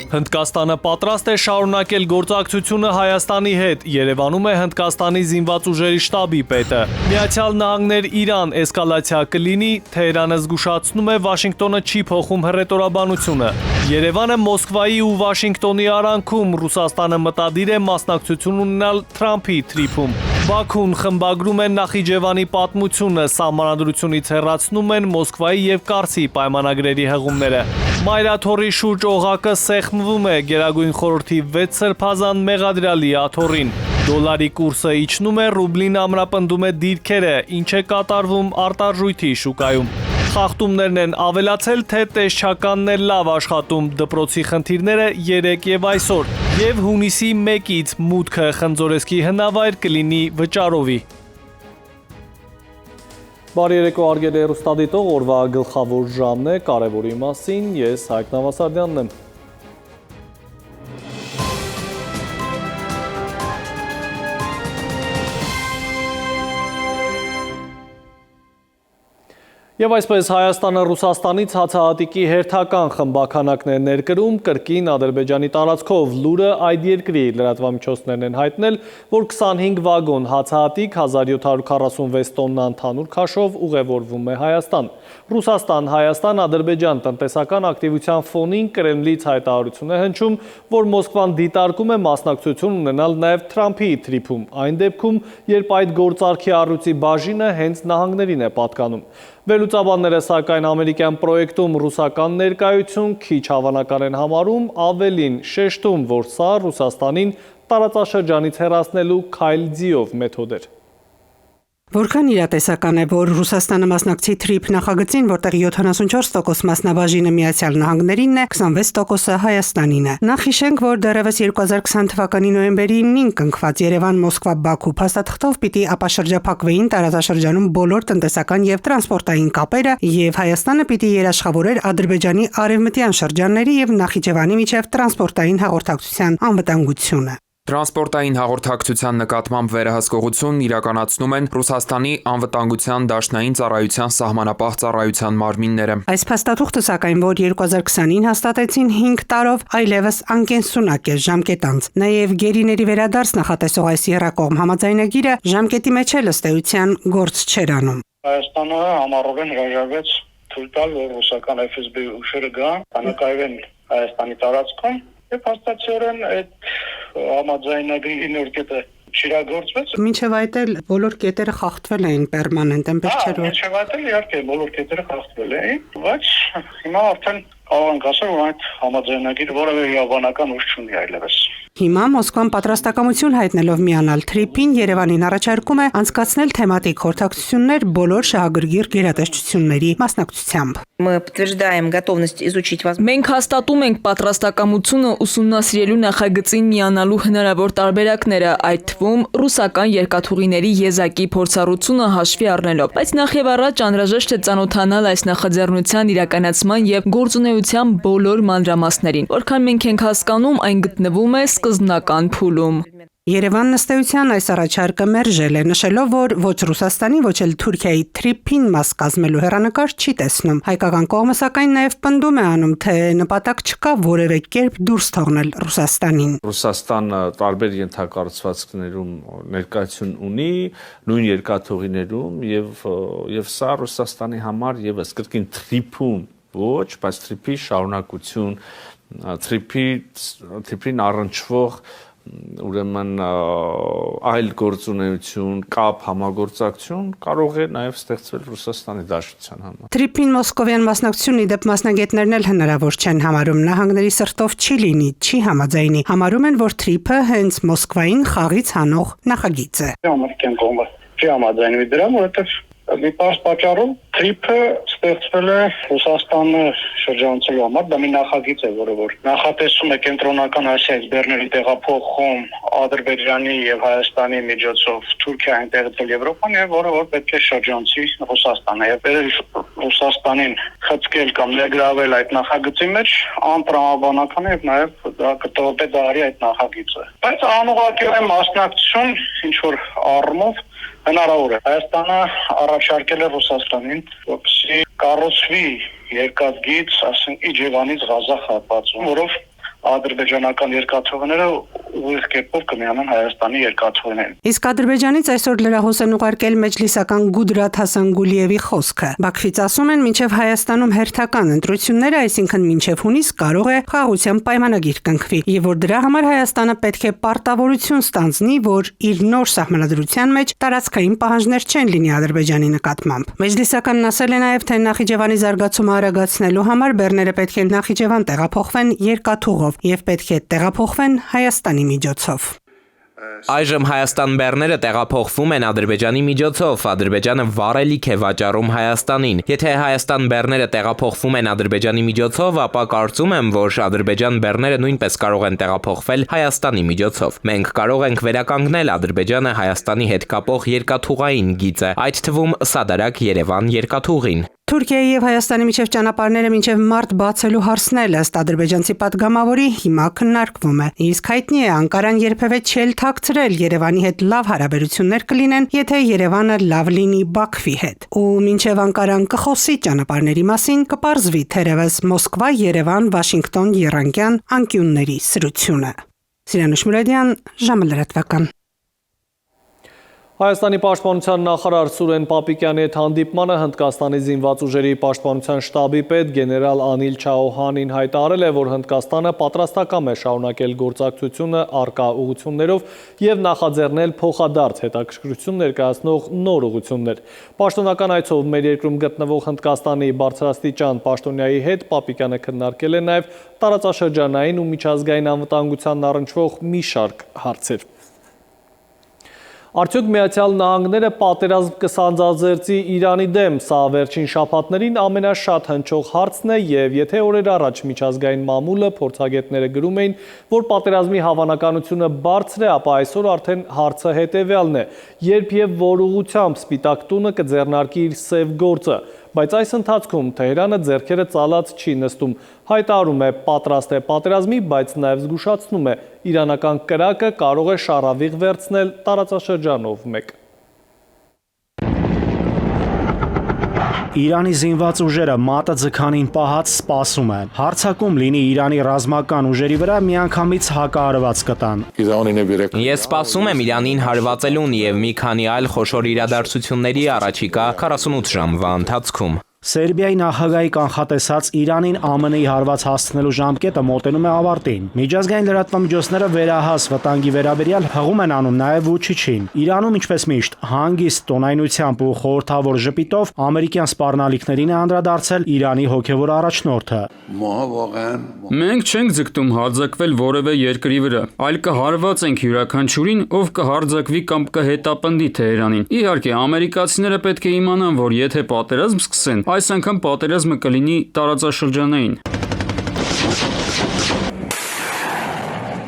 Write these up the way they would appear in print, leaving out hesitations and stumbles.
Հնդկաստանը պատրաստ է շարունակել գործակցությունը Հայաստանի հետ, Երևանում է Հնդկաստանի զինված ուժերի շտաբի պետը։ Միացյալ Նահանգներ Իրան էսկալացիա կլինի, Թեհրանը զգուշացնում է Վաշինգտոնը չի փոխում հռետորաբանությունը։ Երևանը Մոսկվայի ու Վաշինգտոնի արանքում, Ռուսաստանը մտադիր է մասնակցություն ունենալ Թրամփի թրիփում։ Բաքուն խմբագրում է Նախիջևանի պատմությունը, սահմանադրությունից հեռացնում են Մոսկվայի և Կարսի պայմանագրերի հղումները։ Մայրաթոռի շուրջ օղակը սեղմվում է, Գերագույն խորհրդի 6 սրբազան մեղադրյալի աթոռին։ Դոլարի կուրսը իջնում է, ռուբլին ամրապնդում է դիրքերը, ինչ է կատարվում արտարժույթի շուկայում։ Խախտումներն են ավելացել, թե տեսչականն է լավ աշխատում, դպրոցի խնդիրները 3 և այսօր։ Եվ հունիսի 1-ից մուտքը Խնձորեսկի հնավայր կլինի վճարովի։ Բարի երեկո հարգելի հեռուստադիտող, օրվա գլխավոր ժամն է, կարևորի մասին ես Հայկ Նավասարդյանն եմ։ Եվ այսպես Հայաստանը Ռուսաստանից հացահատիկի հերթական խմբաքանակն է ներկրում, կրկին Ադրբեջանի տարածքով լուրը այդ երկրի լրատվամիջոցներն են հայտնել, որ 25 վագոն հացահատիկ 1746 տոննա ընդհանուր քաշով ուղևորվում է Հայաստան։ Ռուսաստան-Հայաստան-Ադրբեջան տնտեսական ակտիվության ֆոնին Կրեմլից հայտարարություն է հնչում, որ Մոսկվան դիտարկում է մասնակցություն ունենալ նաև Թրամփի թրիփում, այն դեպքում, երբ այդ գործարքի առյուծի բաժինը հենց նահանգներին է պատկանում։ Վերլուծաբանները սակայն ամերիկյան պրոյեկտում ռուսական ներկայություն քիչ հավանական են համարում, ավելին շեշտում, որ սա Ռուսաստանին տարածաշրջանից հեռացնելու քայլ ձիով մեթոդ էր։ Որքան իրատեսական է, որ Ռուսաստանը մասնակցի թրիփ նախագծին, որտեղ 74% մասնաբաժինը Միացյալ Նահանգներինն է, 26%-ը Հայաստանին է։ Նախ հիշենք, որ դեռևս 2020 թվականի նոյեմբերի 9-ին կնքված Երևան-Մոսկվա-Բաքու փաստաթղթով պիտի ապաշրջափակվեին տարածաշրջանում բոլոր տնտեսական եւ տրանսպորտային կապերը, եւ Հայաստանը պիտի երաշխավորեր Ադրբեջանի արևմտյան շրջանների եւ Նախիջևանի միջև տրանսպորտային հաղորդակցության անվտանգությունը։ Տրանսպորտային հաղորդակցության նկատմամբ վերահսկողություն իրականացնում են Ռուսաստանի անվտանգության դաշնային ծառայության սահմանապահ ծառայության մարմինները։ Այս փաստաթուղթը սակայն, որ 2020-ին հաստատեցին 5 տարով, այլևս անկենսունակ է ժամկետ անց։ Նաև գերիների վերադարձ նախատեսող այս եռակողմ համաձայնագիրը ժամկետի մեջ էլ ըստ էության գործ չէր անում։ Հայաստանը համառորեն հրաժարվեց թույլ տալ, որ ռուսական FSB ուժերը գան, անկայվեն Հայաստանի տարածքում, եւ հաստատորեն այդ համաձայնագրի նոր կետը չիրագործվեց։ Մինչև այդ էլ բոլոր կետերը խախտվել էին պերմանենտ, այնպես չէր որ։ Մինչև այդ էլ իհարկե բոլոր կետերը խախտվել էին, բայց հիմա արդեն կարող ենք ասել, որ այդ համաձայնագիրը որևէ իրավաբանական ուժ չունի այլևս։ Հիմա Մոսկվան պատրաստակամություն հայտնելով միանալ թրիփին, Երևանին առաջարկում է անցկացնել թեմատիկ խորհրդակցություններ բոլոր շահագրգիռ գերատեսչությունների մասնակցությամբ։ Մենք հաստատում ենք պատրաստակամությունը ուսումնասիրելու նախագծին միանալու հնարավոր տարբերակները, այդ թվում ռուսական երկաթուղիների եզակի փորձառությունը հաշվի առնելով, բայց նախ եւ առաջ անհրաժեշտ է ծանոթանալ այս նախաձեռնության իրականացման եւ գործունեության բոլոր մանրամասներին։ Որքան մենք ենք հասկանում, այն գտնվում է սկզբնական փուլում։ Երևանն ըստ էության այս առաջարկը մերժել է, նշելով, որ ոչ Ռուսաստանի, ոչ էլ Թուրքիայի թրիփին մաս կազմելու հեռանկար չի տեսնում։ Հայկական կողմը սակայն նաև պնդում է անում, թե նպատակ չկա որևէ կերպ դուրս թողնել Ռուսաստանին։ Ռուսաստանը տարբեր ենթակառուցվածքներում ներկայություն ունի, նույն երկաթուղիներում եւ սա Ռուսաստանի համար եւս կրկին թրիփում ոչ, բայց թրիփի շարունակություն, թրիփին առնչվող ուրեմն այլ գործունեություն, կապ, համագործակցություն կարող է նաև ստեղծվել Ռուսաստանի Դաշնության համար։ Թրիփին մոսկովյան մասնակցությունն ի դեպ մասնագետներն էլ հնարավոր չեն համարում, նահանգների սրտով չի լինի, չի համաձայնի։ Համարում են, որ թրիփը հենց Մոսկվային խաղից հանող նախագիծ է։ Ամերիկյան կողմը չի համաձայնվի դրան, որովհետև մի պարզ պատճառով թրիփը ստեղծվել է Ռուսաստանը շրջանցելու համար, դա մի նախագիծ է, որը որ նախատեսում է կենտրոնական Ասիայից բեռների տեղափոխում Ադրբեջանի եւ Հայաստանի միջոցով Թուրքիային տեղել Եվրոպան եւ որը որ պետք է շրջանցի Ռուսաստանը եւ Ռուսաստանին խցկել կամ ներգրավել այդ նախագծի մեջ անտրամաբանական է եւ նաեւ դա կտողպետարի այդ նախագիծը։ Բայց անուղղակիորեն մասնակցություն ինչ որ առումով հնարավոր է։ Հայաստանը առաջարկել է Ռուսաստանին, որպեսզի կառուցվի երկաթգիծ, ասենք Իջևանից Ղազախ հատվածում, որով ադրբեջանական երկաթուղիները ուղիղ կերպով կմիանան Հայաստանի երկաթուղիներին։ Իսկ Ադրբեջանից այսօր լրահոս են ուղարկել մեջլիսական Գուդրաթ Հասանգուլիևի խոսքը։ Բաքվից ասում են, մինչև Հայաստանում հերթական ընտրությունները, այսինքն մինչև հունիս կարող է խաղաղության պայմանագիր կնքվի, եւ որ դրա համար Հայաստանը պետք է պարտավորություն ստանձնի, որ իր նոր սահմանադրության մեջ տարածքային պահանջներ չեն լինի Ադրբեջանի նկատմամբ։ Մեջլիսականն ասել է նաեւ, թե Նախիջևանի զարգացումը արագացնելու համար բեռները պետք է Նախիջևան տեղափոխվեն երկաթուղով եւ պետք է տեղափոխվեն Հայաստանի միջոցով։ Այժմ Հայաստան բեռները տեղափոխվում են Ադրբեջանի միջոցով, Ադրբեջանը վառելիք է վաճառում Հայաստանին։ Եթե Հայաստան բեռները տեղափոխվում են Ադրբեջանի միջոցով, ապա կարծում եմ, որ Ադրբեջան բեռները նույնպես կարող են տեղափոխվել Հայաստանի միջոցով։ Մենք կարող ենք վերականգնել Ադրբեջանը Հայաստանի հետ կապող երկաթուղային գիծը, այդ թվում Սադարակ-Երևան երկաթուղին։ Թուրքիայի եւ Հայաստանի միջև ճանապարհները մինչև մարտ բացելու հարցն էլ ըստ ադրբեջանցի պատգամավորի հիմա քննարկվում է։ Իսկ հայտնի է, Անկարան երբևէ չէլ թաքցրել Երևանի հետ լավ հարաբերություններ կլինեն, եթե Երևանը լավ լինի Բաքվի հետ։ Ու մինչև Անկարան կխոսի ճանապարհների մասին, կպարզվի թերևս Մոսկվա, Երևան, Վաշինգտոն, Եռանկյան անկյունների սրությունը։ Սիրանուշ Մուրադյան, ժամը լրատվական։ Հայաստանի պաշտպանության նախարար Սուրեն Պապիկյանի հետ հանդիպմանը Հնդկաստանի զինված ուժերի պաշտպանության շտաբի պետ գեներալ Անիլ Չաոհանին հայտարարել է, որ Հնդկաստանը պատրաստակամ է շարունակել գործակցությունը առկա ուղղություններով եւ նախաձեռնել փոխադարձ հետաքրքրություն ներկայացնող նոր ուղղություններ։ Պաշտոնական այցով մեր երկրում գտնվող Հնդկաստանի բարձրաստիճան պաշտոնյայի հետ Պապիկյանը քննարկել է նաեւ տարածաշրջանային ու միջազգային անվտանգությանն առնչվող մի շարք հարցեր։ Արդյոք Միացյալ Նահանգները պատերազմ կսանձազերծի Իրանի դեմ, սա վերջին շաբաթներին ամենաշատ հնչող հարցն է եւ եթե օրեր առաջ միջազգային մամուլը փորձագետները գրում էին, որ պատերազմի հավանականությունը բարձր է, ապա այսօր արդեն հարցը հետեւյալն է. երբ եւ որ ուղղությամբ Սպիտակ տունը կձեռնարկի իր սև գործը, բայց այս ընթացքում Թեհրանը ձեռքերը ծալած չի նստում, հայտարարում է պատրաստ է պատերազմի, բայց նաև զգուշացնում է իրանական կրակը կարող է շարավիղ վերցնել տարածաշրջանով մեկ։ Իրանի զինված ուժերը մատը ձգանին պահած սպասում են։ Հարձակում լինի Իրանի ռազմական ուժերի վրա միանգամից հակահարված կտան։ Ես սպասում եմ Իրանին հարվածելուն եւ մի քանի այլ խոշոր իրադարձությունների առաջիկա 48 ժամվա ընթացքում։ Սերբիայի նախագահի կանխատեսած Իրանին ԱՄՆ-ի հարված հասցնելու ժամկետը մոտենում է ավարտին։ Միջազգային լրատվամիջոցները վերահաս վտանգի վերաբերյալ հղում են անում նաև Վուչիչին։ Իրանում, ինչպես միշտ, հանգիստ տոնայնությամբ ու խորհրդավոր ժպիտով ամերիկյան սպառնալիքներին է անդրադարձել Իրանի հոգևոր առաջնորդը։ Մենք չենք ձգտում հարձակվել որևէ երկրի վրա, այլ կհարվածենք յուրաքանչյուրին, ով կհարձակվի կամ կհետապնդի Թեհրանին։ Իհարկե, ամերիկացիները պետք է իմանան, որ եթե պատերազմ սկսեն, այս անգամ պատերազմը կլինի տարածաշրջանային։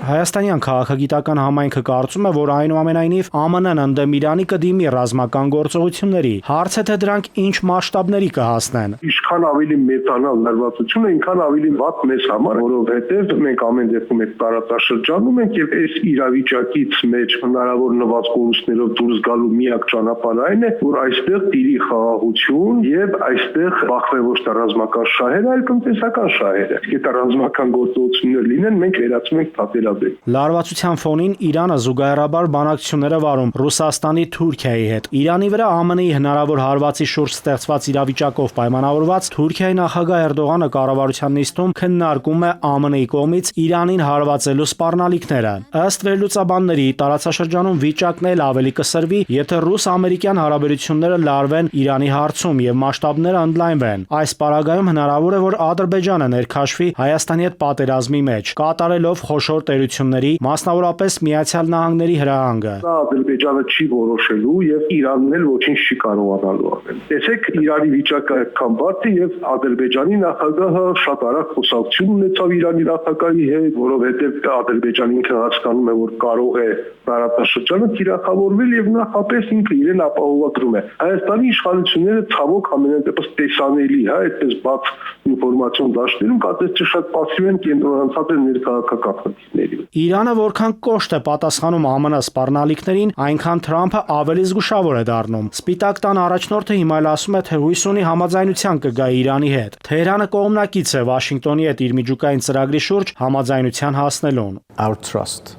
Հայաստանյան քաղաքագիտական համայնքը կարծում է, որ այնուամենայնիվ ԱՄՆ-ն ընդդեմ Իրանի կդիմի ռազմական գործողությունների, հարց է թե դրանք ինչ մասշտաբների կհասնեն։ Ինչքան ավելի մեծանալ լարվածությունը, այնքան ավելի վատ մեզ համար, որովհետև մենք ամեն դեպքում այդ տարածաշրջանում ենք եւ այս իրավիճակից մեջ հնարավոր նված կորուստներով դուրս գալու միակ ճանապարհը այն է, որ այստեղ տիրի խաղաղություն եւ այստեղ բախվեն ոչ թե ռազմական շահերը, այլ տնտեսական շահերը։ Եթե ռազմական գործողություններ լինեն, մենք վերացում ենք պատերազմ։ Լարվածության ֆոնին Իրանը զուգահեռաբար բանակցություններ է վարում Ռուսաստանի, Թուրքիայի հետ։ Իրանի վրա ԱՄՆ-ի հնարավոր հարվածի շուրջ ստեղծված իրավիճակով պայմանավորված Թուրքիայի նախագահ Էրդողանը կառավարության նիստում քննարկում է ԱՄՆ-ի կողմից Իրանին հարվածելու սպառնալիքները։ Ըստ վերլուծաբանների, տարածաշրջանում վիճակն էլ ավելի կսրվի, եթե ռուս-ամերիկյան հարաբերությունները լարվեն Իրանի հարցում եւ մասշտաբները ընդլայնվեն։ Այս պարագայում հնարավոր է, որ Ադրբեջանը ներքաշվի Հայաստանի հետ պատերազմի մեջ, կատարելով խոշոր տերությունների, մասնավորապես Միացյալ Նահանգների հրահանգը։ Ադրբեջանը չի որոշելու եւ Իրանն էլ ոչինչ չի կարողանալու անել։ Տեսեք, Իրանի վիճակը այդքան բարդ է եւ Ադրբեջանի նախագահը շատ արագ խոսակցություն ունեցավ Իրանի նախագահի հետ, որովհետեւ Ադրբեջանը ինքը հասկանում է, որ կարող է տարածաշրջանը թիրախավորվել եւ նախապես ինքը իրեն ապահովագրում է։ Հայաստանի իշխանությունները ցավոք ամենատեպս տեսանելի, այդպես բաց ինֆորմացիոն դաշտերում կատես շատ պասիվ են կենտրոնացած են ներքաղաքական խնդիրների։ երկրների։ Իրանը որքան կոշտ է պատասխանում ԱՄՆ սպառնալիքներին, այնքան Թրամփը ավելի զգուշավոր է դառնում։ Սպիտակ տան առաջնորդը հիմա էլ ասում է, թե հույս ունի համաձայնության կգա Իրանի հետ։ Թեհրանը կողմնակից է Վաշինգտոնի հետ իր միջուկային ծրագրի շուրջ համաձայնության հասնելուն։ Our trust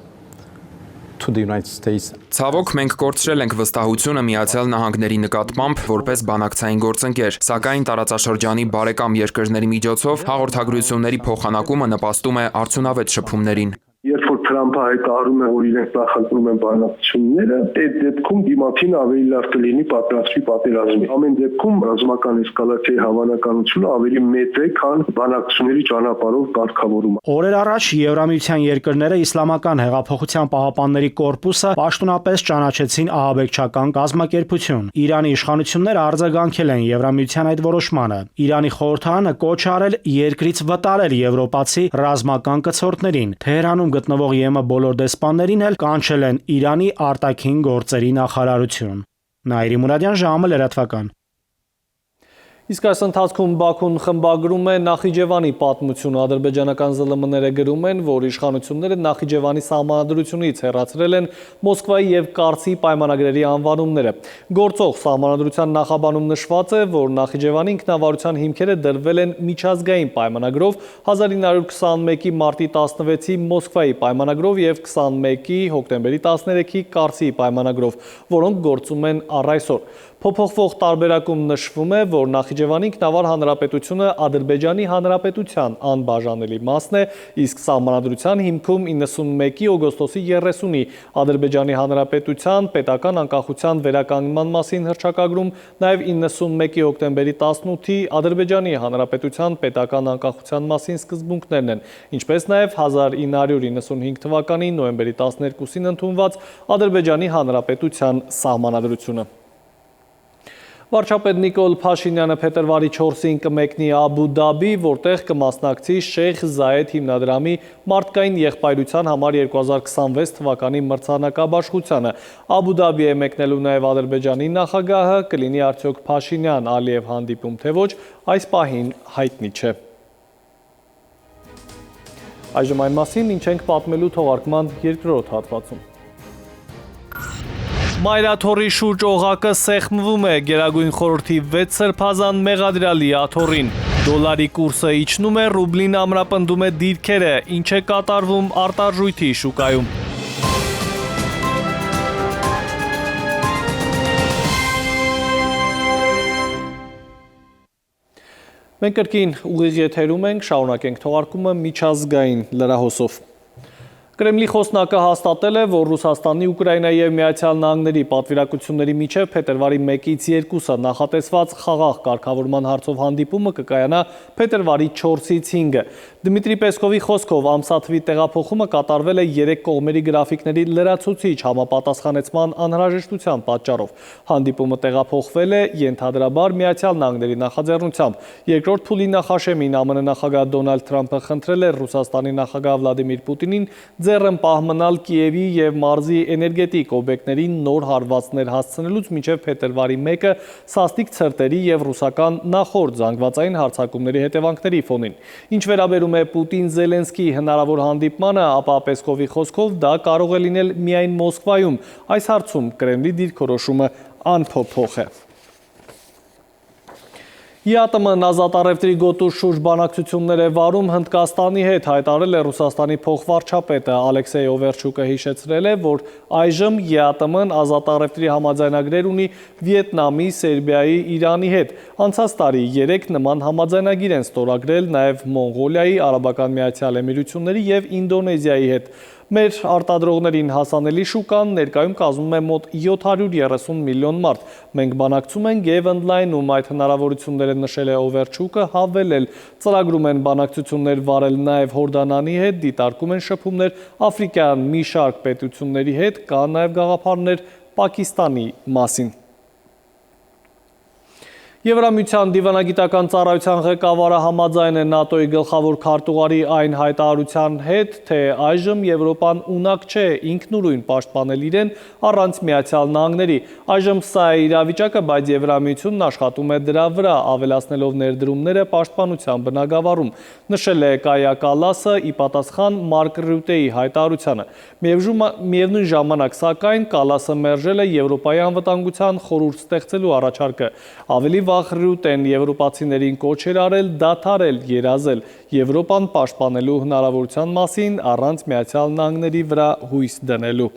to the United States. Ցավոք մենք կորցրել ենք վստահությունը Միացյալ Նահանգների նկատմամբ որպես բանակցային գործընկեր, սակայն տարածաշրջանի բարեկամ երկրների միջոցով հաղորդագրությունների փոխանակումը նպաստում է արդյունավետ շփումներին։ Երբ որ Թրամփը հայտարարում է, որ իրենք նախընտրում են բանակցությունները, այդ դեպքում դիմացին ավելի լավ կլինի պատրաստվի պատերազմի։ Ամեն դեպքում ռազմական էսկալացիայի հավանականությունը ավելի մեծ է, քան բանակցությունների ճանապարհով կարգավորումը։ Օրեր առաջ Եվրամիության երկրները Իսլամական հեղափոխության պահապանների կորպուսը պաշտոնապես ճանաչեցին ահաբեկչական կազմակերպություն։ Իրանի իշխանությունները արձագանքել են Եվրամիության այդ որոշմանը։ Իրանի խորհրդարանը կոչ արել երկրից վտարել եվրոպացի ռազմական կցորդներին։ Թեհրանում գտնվող ԵՄ բոլոր դեսպաններին էլ կանչել են Իրանի արտաքին գործերի նախարարություն։ Նաիրի Մուրադյան, ժամը լրատվական։ Իսկ այս ընթացքում Բաքուն խմբագրում է Նախիջևանի պատմությունը։ Ադրբեջանական ԶԼՄ-ները գրում են, որ իշխանությունները Նախիջևանի սահմանադրությունից հեռացրել են Մոսկվայի եւ Կարսի պայմանագրերի անվանումները։ Գործող սահմանադրության նախաբանում նշված է, որ Նախիջևանի ինքնավարության հիմքերը դրվել են միջազգային պայմանագրով, 1921-ի մարտի 16-ի Մոսկվայի պայմանագրով եւ 21-ի հոկտեմբերի 13-ի Կարսի պայմանագրով, որոնք գործում են առ այսօր։ Փոփոխվող տարբերակում նշվում է, որ Նախիջևանի ինքնավար հանրապետությունը Ադրբեջանի հանրապետության անբաժանելի մասն է, իսկ սահմանադրության հիմքում 91-ի օգոստոսի 30-ի Ադրբեջանի հանրապետության պետական անկախության վերականգնման մասին հռչակագրում, նաև 91-ի հոկտեմբերի 18-ի Ադրբեջանի հանրապետության պետական անկախության մասին սկզբունքներն են, ինչպես նաև 1995 թվականի նոյեմբերի 12-ին ընդունված Ադրբեջանի հանրապետության սահմանադրությունը։ Վարչապետ Նիկոլ Փաշինյանը փետրվարի 4-ին կմեկնի Աբու Դաբի, որտեղ կմասնակցի Շեյխ Զայեդ հիմնադրամի մարդկային եղբայրության համար 2026 թվականի մրցանակաբաշխությանը։ Աբու Դաբի է մեկնելու նաև Ադրբեջանի նախագահը, կլինի արդյոք Փաշինյան-Ալիև հանդիպում, թե ոչ, այս պահին հայտնի չէ։ Այժմ այն մասին, ինչ ենք պատմելու թողարկման երկրորդ հատվածում։ Մայրաթորի շուրջ օղակը սեղմվում է, Գերագույն խորհրդի 6 սրբազան մեղադրյալի աթոռին։ Դոլարի կուրսը իջնում է, ռուբլին ամրապնդում է դիրքերը, ինչ է կատարվում արտարժույթի շուկայում։ Մենք կրկին ուղիղ եթերում ենք, շարունակենք թողարկումը միջազգային լրահոսով։ Կրեմլի խոսնակը հաստատել է, որ Ռուսաստանի, Ուկրաինայի և Միացյալ Նահանգների պատվիրակությունների միջև փետրվարի 1-ից 2-ը նախատեսված խաղաղ կարգավորման հարցով հանդիպումը կկայանա փետրվարի 4-ից 5-ը։ Դմիտրի Պեսկովի խոսքով ամսաթվի տեղափոխումը կատարվել է 3 կողմերի գրաֆիկների լրացուցիչ համապատասխանեցման անհրաժեշտության պատճառով։ Հանդիպումը տեղափոխվել է ենթադրաբար Միացյալ Նահանգների նախաձեռնությամբ։ Երկրորդ փուլի նախաշեմին ԱՄՆ նախագահ Դոնալդ Թրամփը խնդրել է Ռուսաստանի նախագահ Վլադիմիր Պուտինին ձեռն պահ մնալ Կիևի և մարզի էներգետիկ օբյեկտներին նոր հարվածներ հասցնելուց մինչև փետրվարի 1-ը սաստիկ ցրտերի և ռուսական նախորդ զանգվածային հարձակումների հետևանքների ֆոնին։ Ինչ վերաբերում է Պուտին-Զելենսկի հնարավոր հանդիպմանը, ապա Պեսկովի խոսքով դա կարող է լինել միայն Մոսկվայում։ Այս հարցում Կրեմլի դիրքորոշումը անփոփոխ է։ ԵԱՏՄ-ն ազատ առևտրի գոտու շուրջ բանակցություններ է վարում Հնդկաստանի հետ, հայտարարել է Ռուսաստանի փոխվարչապետը Ալեքսեյ Օվերչուկը հիշեցրել է, որ այժմ ԵԱՏՄ-ն ազատ առևտրի համաձայնագրեր ունի Վիետնամի, Սերբիայի, Իրանի հետ։ Անցած տարի 3 նման համաձայնագիր են ստորագրել նաև Մոնղոլիայի, Արաբական Միացյալ Էմիրությունների և Ինդոնեզիայի հետ։ Մեր արտադրողներին հասանելի շուկան ներկայում կազմում է մոտ 730 միլիոն մարդ։ Մենք բանակցում ենք և ընդլայնում այդ հնարավորությունները, նշել է Օվերչուկը, հավելել։ Ծրագրում են բանակցություններ վարել նաև Հորդանանի հետ, դիտարկում են շփումներ աֆրիկյան մի շարք պետությունների հետ, կան նաև գաղափարներ Պակիստանի մասին։ Եվրամիության դիվանագիտական ծառայության ղեկավարը համաձայն է ՆԱՏՕ-ի գլխավոր քարտուղարի այն հայտարարության հետ, թե այժմ Եվրոպան ունակ չէ ինքնուրույն պաշտպանել իրեն առանց Միացյալ Նահանգների։ Այժմ սա է իրավիճակը, բայց Եվրամիությունն աշխատում է դրա վրա, ավելացնելով ներդրումները պաշտպանության բնագավառում, նշել է Կայա Կալասը ի պատասխան Մարկ Ռյուտեի հայտարարությանը։ Միևնույն ժամանակ, սակայն, Կալասը մերժել է Եվրոպայի անվտանգության խորհուրդ ստեղծելու առաջարկը։ Ավելի վաղ Ռյուտեն եվրոպացիներին կոչ էր արել դադարել երազել Եվրոպան պաշտպանելու հնարավորության մասին առանց Միացյալ Նահանգների վրա հույս դնելու։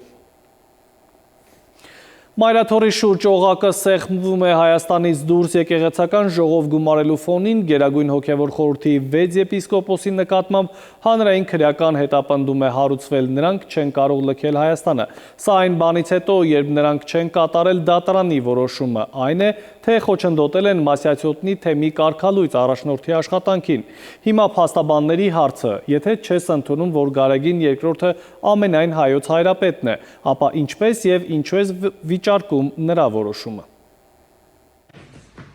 Մայրաթորի շուրջ օղակը սեղմվում է Հայաստանից դուրս եկեղեցական ժողով գումարելու ֆոնին Գերագույն հոգևոր խորհրդի 6 եպիսկոպոսի նկատմամբ հանրային քրեական հետապնդում է հարուցվել, նրանք չեն կարող լքել Հայաստանը։ Սա այն բանից հետո, երբ նրանք չեն կատարել դատարանի որոշումը, այն է, թե խոչընդոտել են Մասյացյոտնի թեմի կարգալույծ առաջնորդի աշխատանքին։ Հիմա փաստաբանների հարցը, եթե չես ընդունում, որ Գարեգին II-ը ամենայն հայոց հայրապետն է, ապա ինչպես եւ ինչու ես վիճարկում նրա որոշումը։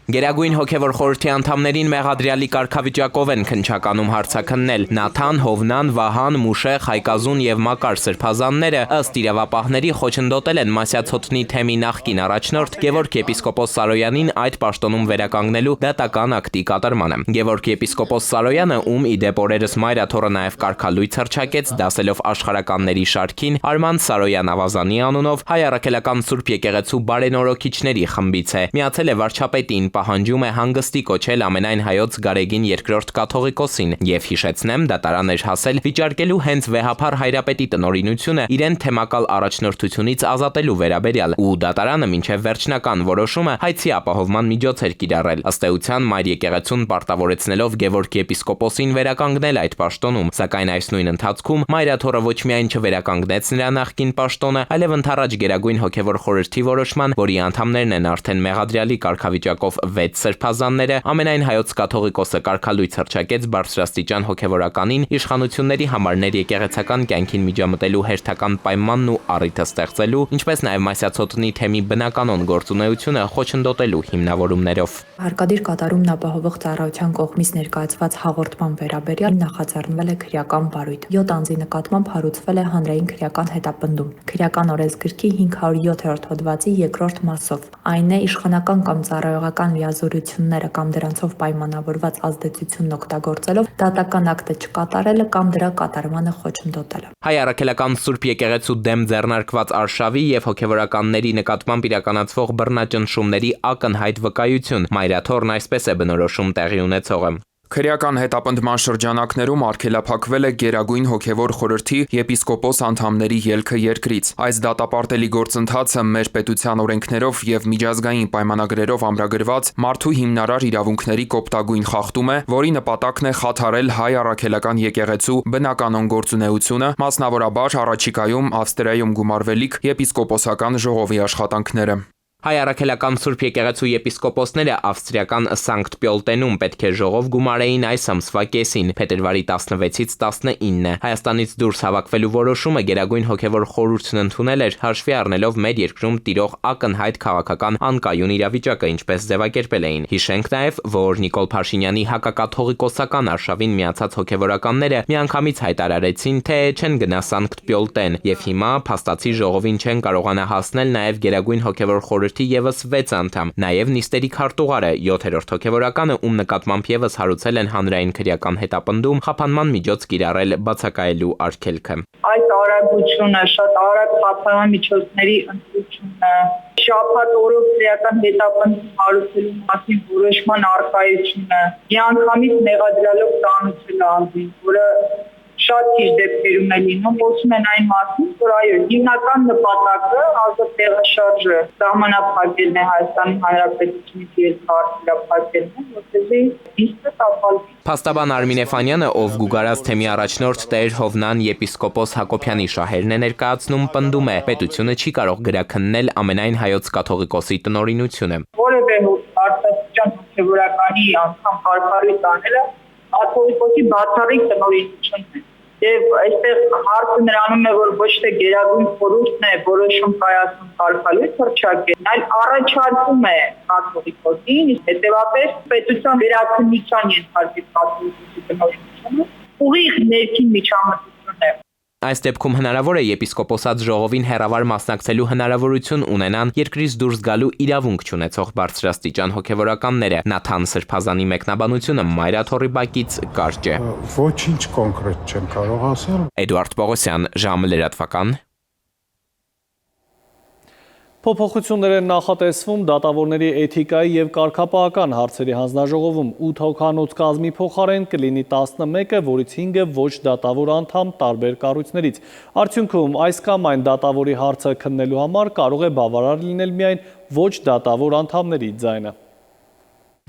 Գերագույն հոգևոր խորհրդի անդամներին մեղադրյալի կարգավիճակով են քննչականում հարցաքննել Նաթան, Հովնան, Վահան, Մուշեղ, Հայկազուն եւ Մակար սրբազանները ըստ իրավապահների խոչընդոտել են Մասյացոտնի թեմի նախկին առաջնորդ Գևորգ եպիսկոպոս Սարոյանին այդ պաշտոնում վերականգնելու դատական ակտի կատարմանը։ Գևորգ եպիսկոպոս Սարոյանը, ում ի դեպ օրերս Մայրաթորը նաեւ կարգալույց հռչակեց, դասելով աշխարհականների շարքին, Արման Սարոյան Ավազանի անունով հայ առաքելական Սուրբ եկեղեցու բարենորոքիչների խմբից է։ Միացել է վարչապետին, պահանջում է հանգստի կոչել ամենայն հայոց Գարեգին II կաթողիկոսին եւ հիշեցնեմ, դատարան էր հասել վիճարկելու հենց վեհափառ հայրապետի տնօրինությունը իրեն թեմակալ առաջնորդությունից ազատելու վերաբերյալ, ու դատարանը մինչեւ վերջնական որոշումը հայցի ապահովման միջոց էր կիրառել։ Ըստ էության Մայր եկեղեցուն պարտավորեցնելով Գևորգ եպիսկոպոսին վերականգնել այդ պաշտոնում, սակայն այս նույն ընթացքում Մայրաթորը ոչ միայն չվերականգնեց նրա նախկին պաշտոնը, այլև ընդառաջ Գերագույն հոգևոր խորհրդի որոշման, որի անդամներն են արդեն մեղադրյալի կարգավիճակով 6 սրբազանները, ամենայն հայոց կաթողիկոսը կարգալույց հռչակեց բարձրաստիճան հոգևորականին իշխանությունների համար ներեկեղեցական կյանքին միջամտելու հերթական պայմանն ու առիթը ստեղծելու, ինչպես նաև Մասյացոտնի թեմի բնականոն գործունեությունը խոչընդոտելու հիմնավորումներով։ Հարկադիր կատարումն ապահովող ծառայության կողմից ներկայացված հաղորդման վերաբերյալ նախաձեռնվել է քրեական բարույթ։ 7 անձի նկատմամբ հարուցվել է հանրային քրեական հետապնդում։ Քրեական օրենսգրքի 507-րդ հոդվածի 2-րդ մասով։ Այն է իշխանական կամ ծառայողական լիազորությունները կամ դրանցով պայմանավորված ազդեցությունն օգտագործելով դատական ակտը չկատարելը կամ դրա կատարմանը խոչընդոտելը։ Հայ առաքելական Սուրբ եկեղեցու դեմ ձեռնարկված արշավի եւ հոգևորականների նկատմամբ իրականացվող բռնաճնշումների ակնհայտ վկայություն, Մայրաթորն այսպես է բնորոշում տեղի ունեցողը։ Քրեական հետապնդման շրջանակներում արգելափակվել է Գերագույն հոգևոր խորհրդի եպիսկոպոս անդամների ելքը երկրից։ Այս դատապարտելի գործընթացը մեր պետության օրենքներով եւ միջազգային պայմանագրերով ամրագրված մարդու հիմնարար իրավունքների կոպտագույն խախտում է, որի նպատակն է խաթարել հայ առաքելական եկեղեցու բնականոն գործունեությունը, մասնավորաբար առաջիկայում Ավստրիայում գումարվելիք եպիսկոպոսական ժողովի աշխատանքները։ Հայ առաքելական Սուրբ եկեղեցու եպիսկոպոսները ավստրիական Սանկտ Պյոլտենում պետք է ժողով գումարեին այս ամսվա կեսին, փետրվարի 16-ից 19։ Հայաստանից դուրս հավաքվելու որոշումը Գերագույն հոգևոր խորհուրդն ընդունել էր, հաշվի առնելով մեր երկրում տիրող ակնհայտ քաղաքական անկայուն իրավիճակը, ինչպես ձևակերպել էին։ Հիշենք նաև, որ Նիկոլ Փաշինյանի հակակաթողիկոսական արշավին միացած հոգևորականները միանգամից հայտարարեցին, թե չեն գնա Սանկտ Պյոլտեն, եւ հիմա փաստացի ժողովին չեն կարողանա հասնել նաև Գերագույն հոգևոր խորհուրդի եւս 6 անդամ, նաեւ նիստերի քարտուղարը 7-րդ հոգևորականը, ում նկատմամբ եւս հարուցել են հանրային քրեական հետապնդում, խափանման միջոց կիրառել բացակայելու արգելքը։ Այս արագությունը, շատ արագ խափանման միջոցների ընտրությունը, շաբաթ օրով քրեական հետապնդում հարուցելու մասին որոշման առկայությունը, միանգամից մեղադրյալով տանուցել անձին, որը շատ քիչ դեպքերում է լինում, խոսում են այն մասին, որ այո, հիմնական նպատակը ազատ տեղաշարժը սահմանափակելն է Հայաստանի Հանրապետությունից ելքը արգելափակելն է, որպեսզի նիստը տապալվի։ Փաստաբան Արմին Էֆանյանը, ով գուգարած թեմի առաջնորդ Տեր Հովնան եպիսկոպոս Հակոբյանի շահերն է ներկայացնում, պնդում է, պետությունը չի կարող գրաքննել ամենայն հայոց կաթողիկոսի տնօրինությունը։ Որևէ արտասուճան հոգևորականի անգամ կարգառույց անելը կաթողիկոսի բացառիկ տնօրինությունն է։ Եվ այստեղ հարցը նրանում է, որ ոչ թե Գերագույն խորհուրդն է որոշում կայացնում կարգալույց հռչակել, այլ առաջարկում է կաթողիկոսին, հետևաբար պետության վերաքննության ենթարկել կաթողիկոսի բնորոշությունը, ուղիղ ներքին միջամտություն է։ Այս դեպքում հնարավոր է եպիսկոպոսած ժողովին հեռավար մասնակցելու հնարավորություն ունենան երկրից դուրս գալու իրավունք չունեցող բարձրաստիճան հոգևորականները։ Նաթան Սրբազանի մեկնաբանությունը Մայրաթորի բակից կարճ է։ Ոչինչ կոնկրետ չեմ կարող ասել։ Էդուարդ Պողոսյան, ժամը լրատվական։ Փոփոխություններ են նախատեսվում դատավորների էթիկայի եւ կարգապահական հարցերի հանձնաժողովում 8 հոգանոց կազմի փոխարեն կլինի 11-ը, որից 5-ը ոչ դատավոր անդամ տարբեր կառույցներից։ Արդյունքում այս կամ այն դատավորի հարցը քննելու համար կարող է բավարար լինել միայն ոչ դատավոր անդամների ձայնը։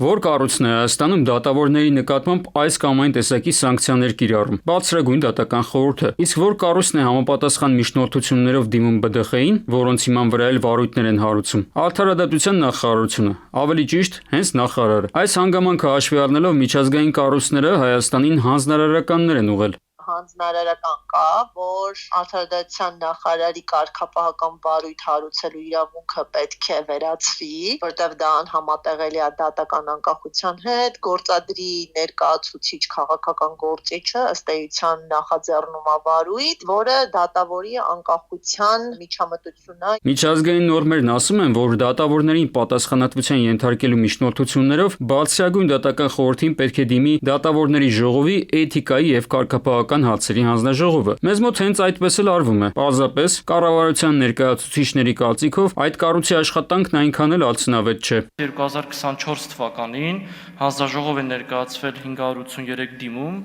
Որ կառույցն է Հայաստանում դատավորների նկատմամբ այս կամ այն տեսակի սանկցիաներ կիրառում։ Բարձրագույն դատական խորհուրդը, իսկ որ կառույցն է համապատասխան միջնորդություններով դիմում ԲԴԽ-ին, որոնց հիման վրա էլ վարույթներ են հարուցում։ Արդարադատության նախարարությունը, ավելի ճիշտ, հենց նախարարը։ Այս հանգամանքը հաշվի առնելով միջազգային կառույցները Հայաստանին հանձնարարականներ են ուղղել։ Հանձնարարական կա, որ արդարադատության նախարարի կարգապահական վարույթ հարուցելու իրավունքը պետք է վերացվի, որտեղ դա անհամատեղելի է դատական անկախության հետ, գործադրի ներկայացուցիչ քաղաքական գործիչը ըստ էության նախաձեռնում է վարույթ, որը դատավորի անկախության միջամտություն է։ Միջազգային նորմերն ասում են, որ դատավորներին պատասխանատվության ենթարկելու միջնորդություններով բարձրագույն դատական խորհրդին պետք է դիմի դատավորների ժողովի էթիկայի եւ կարգապահական հարցերի հանձնաժողովը։ Մեզ մոտ հենց այդպես էլ արվում է։ Պարզապես կառավարության ներկայացուցիչների կարծիքով այդ կառույցի աշխատանքն այնքան էլ արդյունավետ չէ։ 2024 թվականին հանձնաժողով է ներկայացվել 583 դիմում,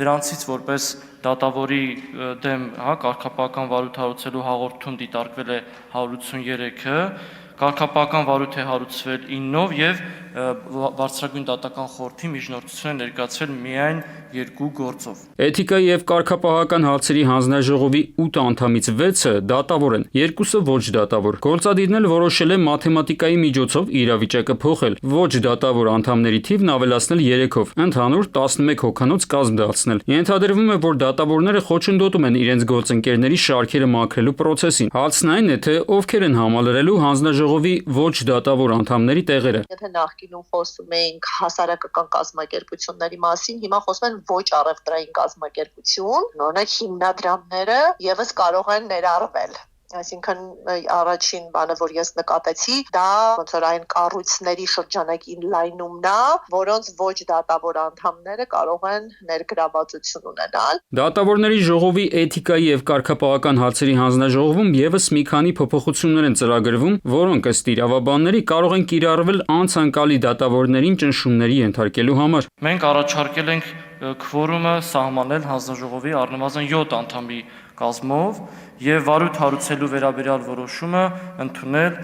դրանցից որպես դատավորի դեմ կարգապահական վարույթ հարուցելու հաղորդում դիտարկվել է 183-ը, կարգապահական վարույթ է հարուցվել 9-ով եւ բարձրագույն դատական խորհրդի միջնորդություն է ներկայացվել միայն 2 գործով։ Էթիկայի եւ կարգապահական հարցերի հանձնաժողովի 8 անդամից 6-ը դատավոր են, 2-ը ոչ դատավոր։ Գործադիրն էլ որոշել է մաթեմատիկայի միջոցով իրավիճակը փոխել, ոչ դատավոր անդամների թիվն ավելացնել 3-ով, ընդհանուր 11 հոգանոց կազմ դարձնել։ Ենթադրվում է, որ դատավորները խոչընդոտում են իրենց գործընկերների շարքերը մաքրելու process-ին։ Հարցն այն է, թե ովքեր են համալրելու հանձնաժողովի ոչ դատավոր անդամների տեղերը։ Եթե նախկինում խոսում էինք հասարակական կազմակերպությունների մասին, հիմա խոսում են ոչ առևտրային կազմակերպություն, օրինակ հիմնադրամները եւս կարող են ներառվել։ Այսինքն առաջին բանը, որ ես նկատեցի, դա ոնց որ այն կառույցների շրջանակին լայնումն է, որոնց ոչ դատավոր անդամները կարող են ներգրավվածություն ունենալ։ Դատավորների ժողովի էթիկայի եւ կարգապահական հարցերի հանձնաժողովում եւս մի քանի փոփոխություններ են ծրագրվում, որոնք ըստ իրավաբանների կարող են կիրառվել անցանկալի դատավորներին ճնշումների ենթարկելու համար։ Մենք առաջարկել ենք քվորումը սահմանել հանձնաժողովի առնվազն 7 անդամի կազմով եւ վարույթ հարուցելու վերաբերյալ որոշումը ընդունել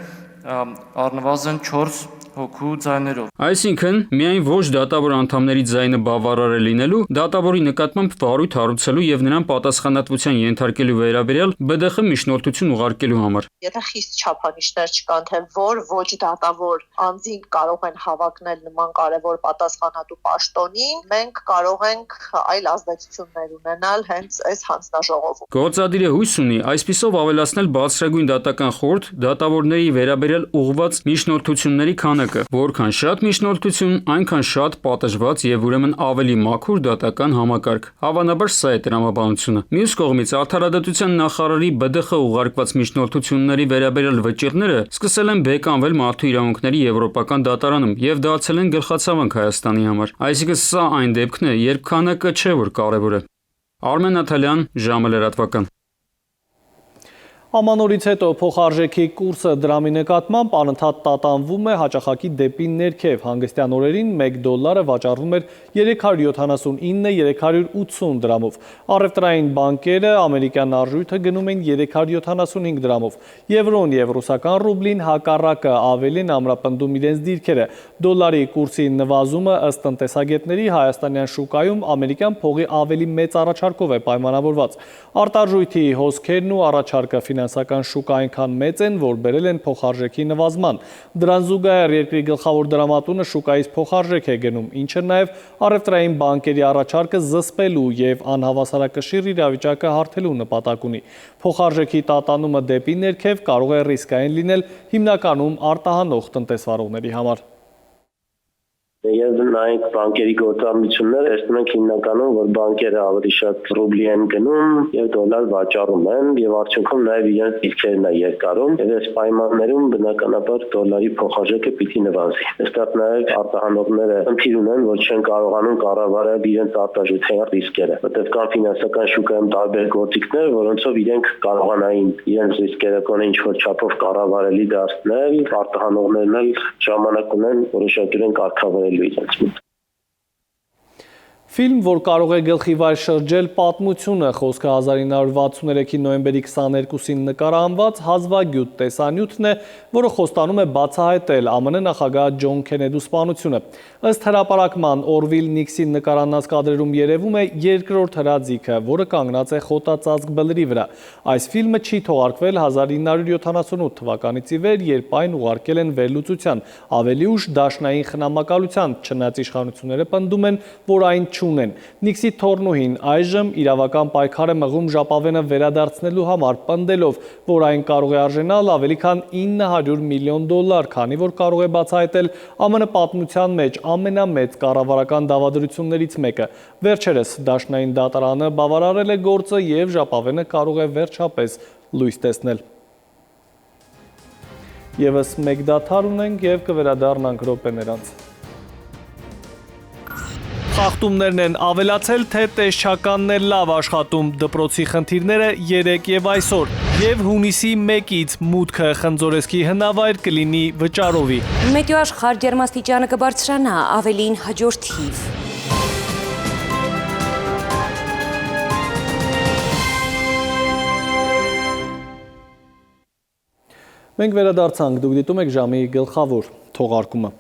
առնվազն 4 հոգու ձայներով։ Այսինքն, միայն ոչ դատավոր անդամների ձայնը բավարար է լինելու դատավորի նկատմամբ վարույթ հարուցելու եւ նրան պատասխանատվության ենթարկելու վերաբերյալ ԲԴԽ միջնորդություն ուղարկելու համար։ Եթե խիստ չափանիշներ չկան, թե որ ոչ դատավոր անձին կարող են հավակնել նման կարևոր պատասխանատու պաշտոնին, մենք կարող ենք այլ ազդեցություններ ունենալ հենց այս հանձնաժողովում։ Գործադիրը հույս ունի այսպիսով ավելացնել բարձրագույն դատական խորհուրդ դատավորների վերաբերյալ ուղղված միջնորդությունների քանակը, որքան շատ միջնորդություն, այնքան շատ պատժված եւ ուրեմն ավելի մաքուր դատական համակարգ։ Հավանաբար սա է տրամաբանությունը։ Մյուս կողմից արդարադատության նախարարի ԲԴԽ ուղարկված միջնորդությունների վերաբերյալ վճիռները սկսել են բեկանվել մարդու իրավունքների եվրոպական դատարանում եւ դարձել են գլխացավանք Հայաստանի համար։ Այսինքն սա այն դեպքն է, երբ քանակը չէ որ կարևոր է։ Արմեն Աթալյան, ժամը լրատվական։ Ամանորից հետո փոխարժեքի կուրսը դրամի նկատմամբ անընդհատ տատանվում է հաճախակի դեպի ներքև։ Հանգստյան օրերին $1 վաճառվում էր 379-380 դրամով։ Առևտրային բանկերը ամերիկյան արժույթը գնում են 375 դրամով։ Եվրոն եւ ռուսական ռուբլին հակառակը ավելի են ամրապնդում իրենց դիրքերը։ Դոլարի կուրսի նվազումը ըստ տնտեսագետների հայաստանյան շուկայում ամերիկյան փողի ավելի մեծ առաջարկով է պայմանավորված։ Արտարժույթի հոսքերն ու առաջարկը ֆինանսական շուկա այնքան մեծ են, որ բերել են փոխարժեքի նվազման։ Դրան զուգահեռ երկրի գլխավոր դրամատունը շուկայից փոխարժեք է գնում, ինչը նաև առևտրային բանկերի առաջարկը զսպելու եւ անհավասարակշիռ իրավիճակը հարթելու նպատակ ունի։ Փոխարժեքի տատանումը դեպի ներքև կարող է ռիսկային լինել հիմնականում արտահանող տնտեսվարողների համար։ Եվ նայենք բանկերի գործառույթները, տեսնում ենք հիմնականում, որ բանկերը ավելի շատ ռուբլի են գնում եւ դոլար վաճառում են եւ արդյունքում նաեւ իրենց դիրքերն է երկարում եւ այս պայմաններում բնականաբար դոլարի փոխարժեքը պիտի նվազի։ Այստեղ նաեւ արտահանողները խնդիր ունեն, որ չեն կարողանում կառավարել իրենց արտարժութային ռիսկերը, որտեղ կան ֆինանսական շուկայում տարբեր գործիքներ, որոնցով իրենք կարողանային իրենց ռիսկերը կոնե ինչ-որ չափով կառավարելի դարձնել, արտահանողներն էլ ժամանակ ունեն որոշակյորեն կարգավորել Ֆիլմ, որ կարող է գլխի վայր շրջել պատմությունը, խոսքը 1963-ի նոյեմբերի 22-ին նկարահանված հազվագյուտ տեսանյութն է, որը խոստանում է բացահայտել ԱՄՆ նախագահ Ջոն Քենեդու սպանությունը։ Ըստ հրապարակման Օրվիլ Նիքսի նկարանած կադրերում երևում է երկրորդ հրաձիգը, որը կանգնած է խոտածածկ բլրի վրա։ Այս ֆիլմը չի թողարկվել 1978 թվականից ի վեր, երբ այն ուղարկել են վերլուծության, ավելի ուշ դաշնային խնամակալության, չնայած իշխանությունները պնդում են, որ այն չունեն։ Նիքսի թոռնուհին այժմ իրավական պայքար է մղում ժապավենը վերադարձնելու համար, պնդելով, որ այն կարող է արժենալ ավելի քան $900 միլիոն, քանի որ կարող է բացահայտել ԱՄՆ պատմության մեջ ամենամեծ կառավարական դավադրություններից մեկը։ Վերջերս դաշնային դատարանը բավարարել է գործը եւ ժապավենը կարող է վերջապես լույս տեսնել։ Եվս մեկ դադար ունենք եւ կվերադառնանք րոպեներ անց։ Խախտումներն են ավելացել, թե տեսչականն է լավ աշխատում, դպրոցի խնդիրները 3 եւ այսօր, եւ հունիսի 1-ից մուտքը Խնձորեսկի հնավայր կլինի վճարովի։ Մեթեոաշխարհ ջերմաստիճանը կբարձրանա, ավելին հաջորդ թիվ։ Մենք վերադարձանք, դուք դիտում եք ժամի գլխավոր թողարկումը։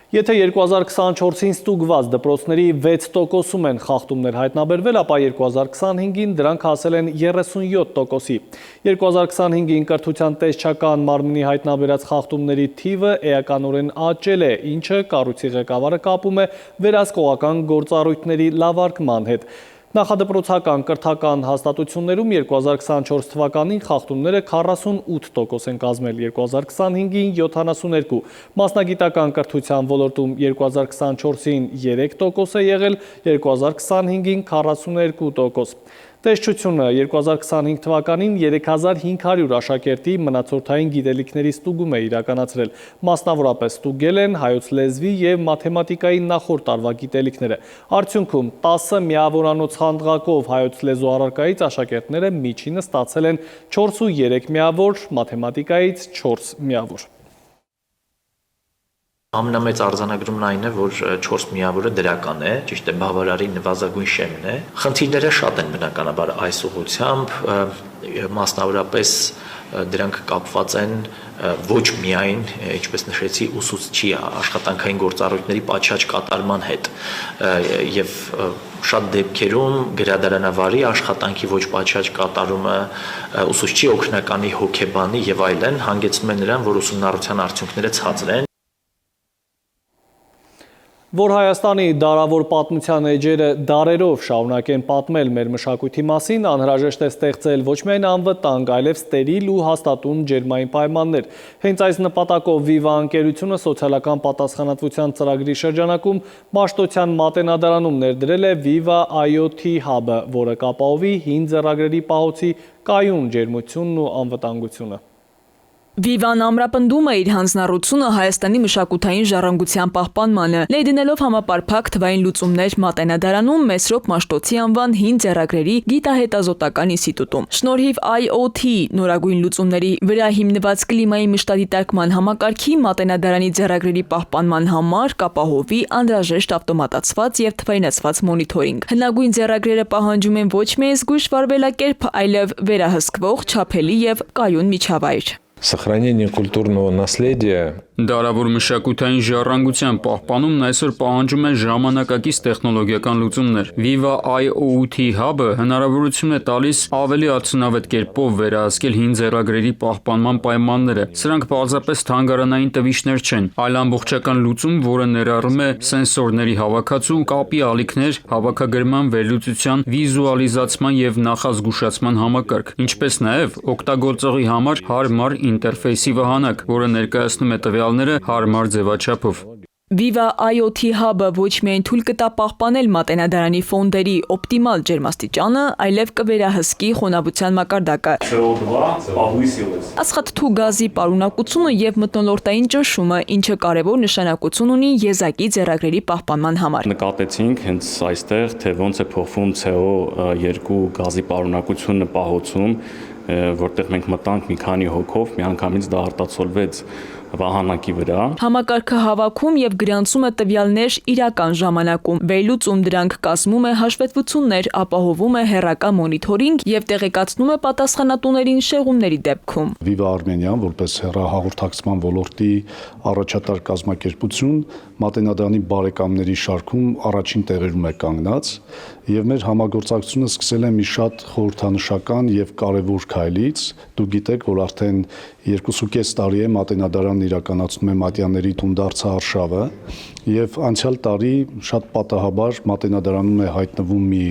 Եթե 2024-ին ստուգված դպրոցների 6%-ում են խախտումներ հայտնաբերվել, ապա 2025-ին դրանք հասել են 37%-ի։ 2025-ին կրթության տեսչական մարմնի հայտնաբերած խախտումների թիվը էականորեն աճել է, ինչը կառույցի ղեկավարը կապում է վերահսկողական գործառույթների լավարկման հետ։ Նախադպրոցական կրթական հաստատություններում 2024 թվականին խախտումները 48% են կազմել, 2025-ին 72%, մասնագիտական կրթության ոլորտում 2024-ին 3% է եղել, 2025-ին 42%։ Տեսչությունը 2025 թվականին 3500 աշակերտի մնացորդային գիտելիքների ստուգում է իրականացրել, մասնավորապես ստուգել են հայոց լեզվի և մաթեմատիկայի նախորդ տարվա գիտելիքները։ Արդյունքում 10 միավորանոց խանդղակով հայոց լեզու առարկայից աշակերտները միջինը ստացել են 4.3 միավոր, մաթեմատիկայից 4 միավոր։ Ամենամեծ արձանագրումն այն է, որ 4 միավորը դրական է, ճիշտ է, բավարարի նվազագույն շեմն է։ Խնդիրները շատ են բնականաբար այս ուղղությամբ, մասնավորապես դրանք կապված են ոչ միայն, ինչպես նշեցի, ուսուցչի աշխատանքային գործառույթների պատշաճ կատարման հետ եւ շատ դեպքերում գրադարանավարի աշխատանքի ոչ պատշաճ կատարումը, ուսուցչի օգնականի հոգեբանի եւ այլն հանգեցնում է նրան, որ ուսումնառության արդյունքները ցածր են։ Որ Հայաստանի դարավոր պատմության էջերը դարերով շարունակեն պատմել մեր մշակույթի մասին, անհրաժեշտ է ստեղծել ոչ միայն անվտանգ, այլև ստերիլ ու հաստատուն ջերմային պայմաններ։ Հենց այս նպատակով Viva ընկերությունը սոցիալական պատասխանատվության ծրագրի շրջանակում Մաշտոցյան մատենադարանում ներդրել է Viva IoT Hub-ը, որը կապահովի հին ձեռագրերի պահոցի կայուն ջերմությունն ու անվտանգությունը։ Viva-ն ամրապնդում է իր հանձնառությունը Հայաստանի մշակութային ժառանգության պահպանմանը, ներդնելով համապարփակ թվային լուծումներ Մատենադարանում Մեսրոպ Մաշտոցի անվան հին ձեռագրերի գիտահետազոտական ինստիտուտում։ Շնորհիվ IoT նորագույն լուծումների վրա հիմնված կլիմայի մշտադիտարկման համակարգի Մատենադարանի ձեռագրերի պահպանման համար կապահովի անհրաժեշտ ավտոմատացված եւ թվայնացված մոնիթորինգ։ Հնագույն ձեռագրերը պահանջում են ոչ միայն զգույշ վարվելակերպ, այլև վերահսկվող, չափելի եւ կայուն միջավայր։ Сохранение культурного наследия Դարավոր մշակութային ժառանգության պահպանումն այսօր պահանջում է ժամանակակից տեխնոլոգիական լուծումներ։ Viva IoT Hub-ը հնարավորություն է տալիս ավելի արդյունավետ կերպով վերահսկել հին ձեռագրերի պահպանման պայմանները։ Սրանք պարզապես թանգարանային տվիչներ չեն, այլ ամբողջական լուծում, որը ներառում է սենսորների հավաքածու, կապի ալիքներ, հավաքագրման, վերլուծության, վիզուալիզացման եւ նախազգուշացման համակարգ, ինչպես նաեւ օգտագործողի համար հարմար ինտերֆեյսի վահանակ, որը ներկայացնում է տվյալները հարմար ձևաչափով։ Viva IoT Hub-ը ոչ միայն թույլ կտա պահպանել մատենադարանի ֆոնդերի օպտիմալ ջերմաստիճանը, այլև կվերահսկի խոնավության մակարդակը։ Ածխաթթու գազի պարունակությունը եւ մթնոլորտային ճնշումը, ինչը կարևոր նշանակություն ունի եզակի ձեռագրերի պահպանման համար։ Նկատեցինք հենց այստեղ, թե ոնց է փոխվում CO2 գազի պարունակությունը պահոցում, որտեղ մենք մտանք մի քանի հոգով, միանգամից դա արտացոլվեց վահանակի վրա։ Համակարգը հավաքում եւ գրանցում է տվյալներ իրական ժամանակում։ Վերլուծում դրանք կազմում է հաշվետվություններ, ապահովում է հեռակա մոնիթորինգ եւ տեղեկացնում է պատասխանատուներին շեղումների դեպքում։ Viva Armenian, որպես հեռահաղորդակցման ոլորտի առաջատար կազմակերպություն, մատենադարանի բարեկամների շարքում առաջին տեղերում է կանգնած եւ մեր համագործակցությունը սկսել է մի շատ խորհրդանշական եւ կարեւոր քայլից։ Դուք գիտեք, որ արդեն 2.5 տարի է մատենադարանն իրականացնում է մատյանների տունդարձը արշավը եւ անցյալ տարի շատ պատահաբար մատենադարանում է հայտնվում մի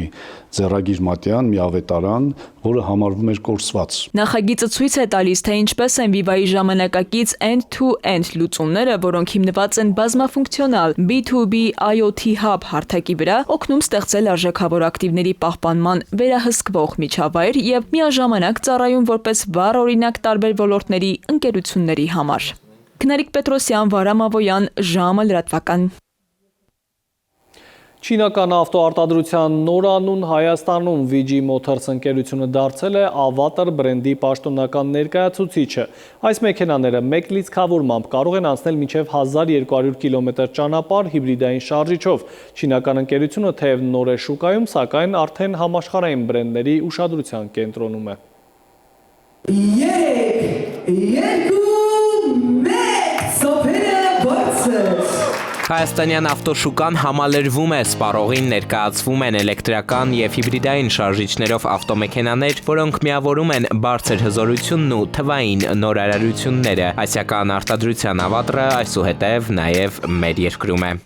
ձեռագիր մատյան, մի ավետարան, որը համարվում էր կորսված։ Նախագիծը ցույց է տալիս, թե ինչպես են Viva-ի ժամանակակից end-to-end լուծումները, որոնք հիմնված են բազմաֆունկցիոնալ B2B IoT Hub հարթակի վրա, օգնում ստեղծել արժեքավոր ակտիվների պահպանման վերահսկվող միջավայր եւ միաժամանակ ծառայում որպես վառ օրինակ տարբեր ոլորտների ընկերությունների համար։ Քնարիկ Պետրոսյան, Վարամ Ավոյան, ժամը լրատվական։ Չինական ավտոարտադրության նոր անուն Հայաստանում VG Motors ընկերությունը դարձել է Avatar բրենդի պաշտոնական ներկայացուցիչը։ Այս մեքենաները մեկ լիցքավորմամբ կարող են անցնել մինչև 1200 կիլոմետր ճանապարհ հիբրիդային շարժիչով։ Չինական ընկերությունը թեև նոր է շուկայում, սակայն արդեն համաշխարհային բրենդների ուշադրության կենտրոնում է։ Հայաստանյան ավտոշուկան համալրվում է, սպառողին ներկայացվում են էլեկտրական եւ հիբրիդային շարժիչներով ավտոմեքենաներ, որոնք միավորում են բարձր հզորությունն ու թվային նորարարությունները։ Ասիական արտադրության Avatar-ը այսուհետև նաեւ մեր երկրում է։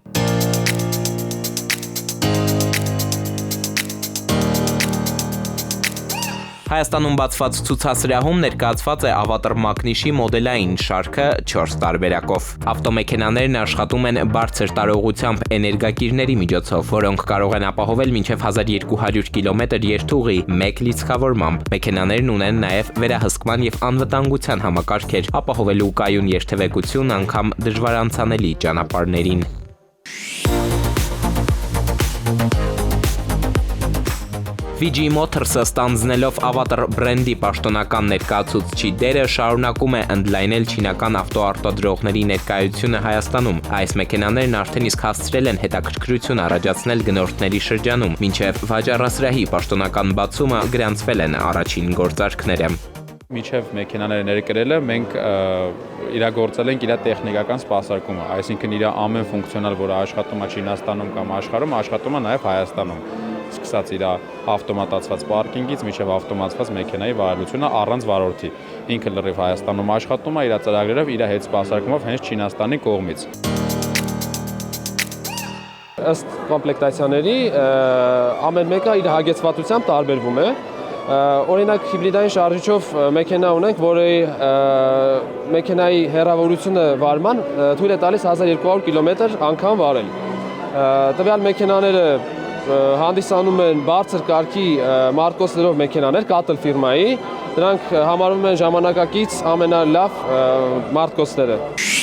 Հայաստանում բացված ցուցասրահում ներկայացված է Avatar մակնիշի մոդելային շարքը 4 տարբերակով։ Ավտոմեքենաներն աշխատում են բարձր տարողությամբ էներգակիրների միջոցով, որոնք կարող են ապահովել մինչև 1200 կիլոմետր երթուղի մեկ լիցքավորմամբ։ Մեքենաներն ունեն նաև վերահսկման եւ անվտանգության համակարգեր, ապահովելու կայուն երթևեկություն անգամ դժվարանցանելի ճանապարհներին։ VG Motors-ը ստանձնելով Avatar բրենդի պաշտոնական ներկայացուցիչի դերը շարունակում է ընդլայնել չինական ավտոարտադրողների ներկայությունը Հայաստանում։ Այս մեքենաներն արդեն իսկ հասցրել են հետաքրքրություն առաջացնել գնորդների շրջանում, մինչև վաճառասրահի պաշտոնական բացումը գրանցվել են առաջին գործարքները։ Միջև մեքենաները ներկրելը մենք իրագործել ենք իր տեխնիկական սպասարկումը, այսինքն իր ամեն ֆունկցիոնալ, որը աշխատում է Չինաստանում կամ աշխարհում, աշխատում է նաև Հայաստանում։ Սկսած իր ավտոմատացված պարկինգից մինչև ավտոմատացված մեքենայի վարելությունը առանց վարորդի։ Ինքը լրիվ Հայաստանում աշխատում է իր ծրագրերով, իր հետ սպասարկումով հենց Չինաստանի կողմից։ Ըստ կոմպլեկտացիաների ամեն մեկը իր հագեցվածությամբ տարբերվում է։ Օրինակ հիբրիդային շարժիչով մեքենա ունենք, որը մեքենայի հեռավորությունը վարման թույլ է տալիս 1200 կիլոմետր անգամ վարել։ Տվյալ մեքենաները հանդիսանում են բարձր կարգի մարկոսներով մեքենաներ, Cattle ֆիրմայի, դրանք համարվում են ժամանակակից ամենալավ մարկոսները։